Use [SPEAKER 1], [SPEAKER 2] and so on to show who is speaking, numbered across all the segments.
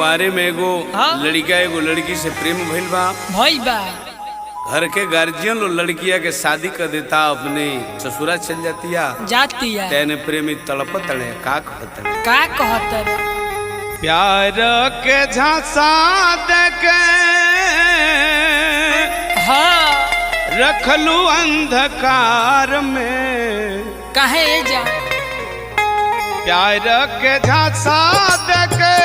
[SPEAKER 1] कुंवारे में एगो लड़का एगो लड़की से प्रेम भइल बा। घर के गार्जियन लो लड़किया के शादी कर देता, अपने ससुरा चल जाती है तेने प्रेमी तड़पत रे का कहत प्यार के झांसा देके रखलू अंधकार में
[SPEAKER 2] काहे जा
[SPEAKER 1] प्यार के झांसा देके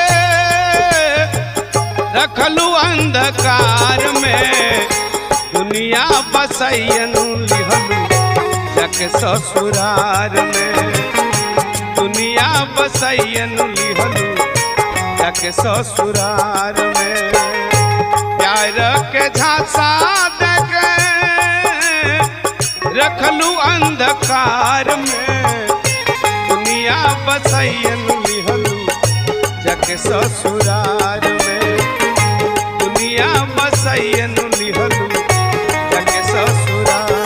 [SPEAKER 1] रखलू अंधकार में दुनिया बसैयन लिहलू जाके ससुरार में दुनिया बसैयन लिहलू जाके ससुरार में प्यार के झांसा देके रखलू अंधकार में दुनिया बसैयन लिहलू जाके ससुरार में दुनिया बसैयन लिहलू जाके ससुरार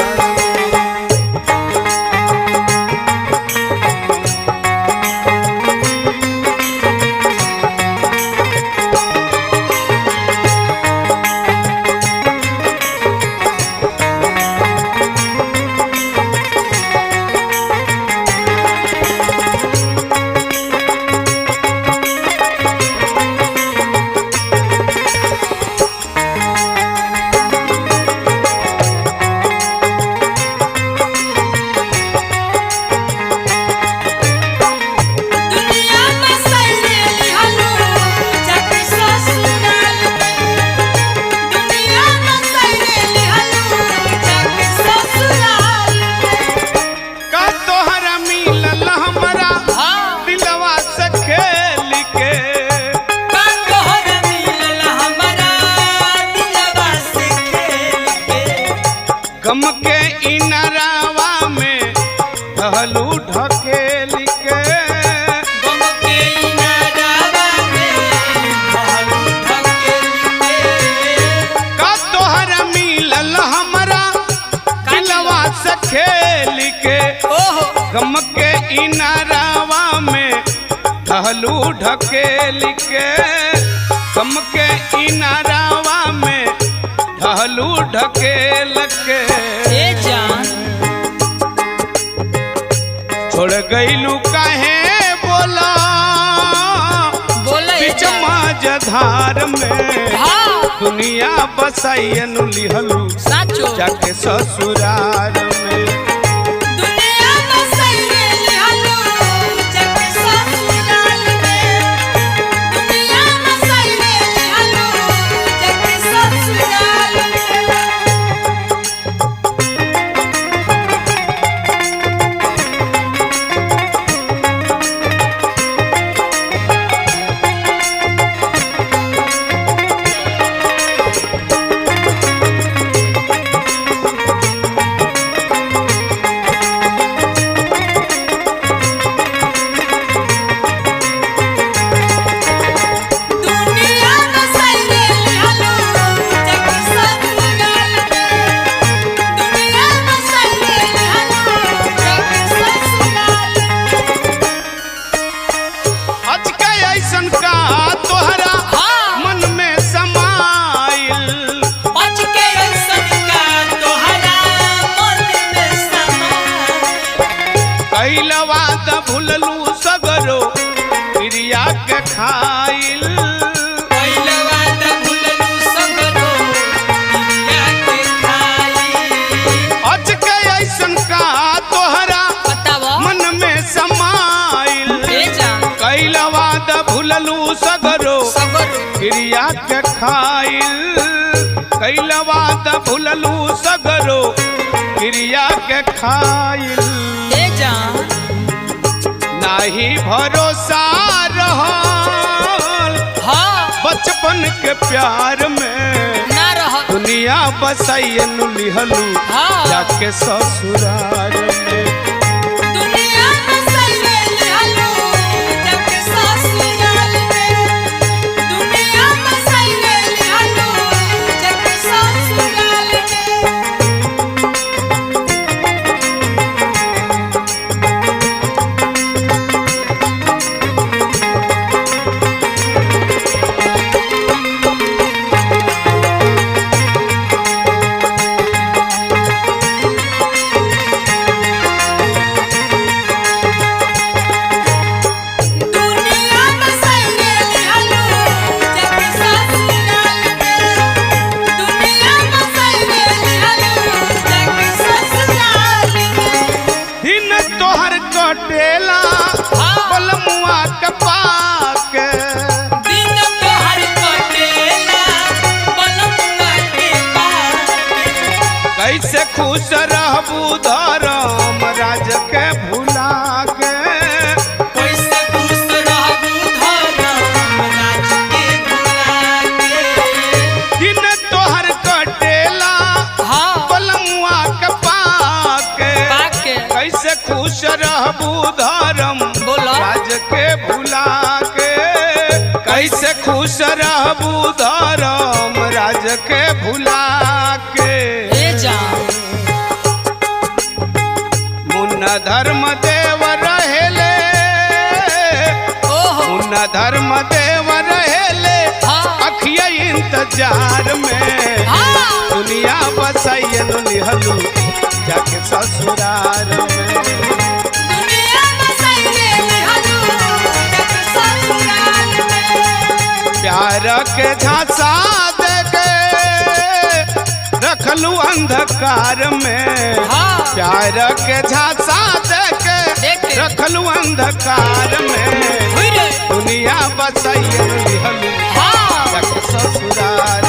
[SPEAKER 1] गम के इनरावा में ढहलू ढकेल के
[SPEAKER 2] गम के इनरावा में ढहलू ढकेल के
[SPEAKER 1] का तोहरा मिलल हमरा दिलवा से खेल के गम के इनरावा में ढहलू ढकेल के गम के इनरावा में ढहलू ढकेल के छोड़ गईलू काहे बोला बीच माझधार में दुनिया बसैयन लिहलू जाके ससुरार में
[SPEAKER 2] दुनिया बसैयन लिहलू जाके ससुरार में दुनिया बसैयन लिहलू जाके ससुरार में भूललू सगरो प्रिया के खाइल पहिलवा त भूललू सगरो प्रिया के खाइल
[SPEAKER 1] आज के ऐसन का तोहरा मन में समाइल कैलवा त भूललू सगरो प्रिया के खाइल कैलवा त भूललू सगरो प्रिया के खाइल नाही भरोसा रहल बचपन के प्यार में दुनिया बसैयन लिहलू जाके ससुरार में
[SPEAKER 2] दुनिया बसैयन लिहलू जाके ससुरार में दुनिया बसैयन लिहलू जाके ससुरार में
[SPEAKER 1] कटेला बलमुआ के पाक
[SPEAKER 2] दिन तोहर कटेला बलमुआ के पाक
[SPEAKER 1] कैसे खुश रहबू धर्म राज के भुला के
[SPEAKER 2] कैसे खुश रहबू धर्म राज के भुला के
[SPEAKER 1] दिन तोहर कटेला बलमुआ के पाक कैसे खुश रहबू धर्म राज के भुला के कैसे खुश रहबू धर्म राज के भुला के मुन्ना धर्म देव रहेले मुन्ना धर्म देव रहेले अखिया इंतजार में दुनिया बसाइयन लिहलू जाके ससुराल में
[SPEAKER 2] दुनिया बसाइले लिहलू जाके ससुराल में
[SPEAKER 1] प्यार के झांसा देके रखलू अंधकार में प्यार के झांसा देके रखलू अंधकार में दुनिया बसाइयन लिहलू जाके ससुराल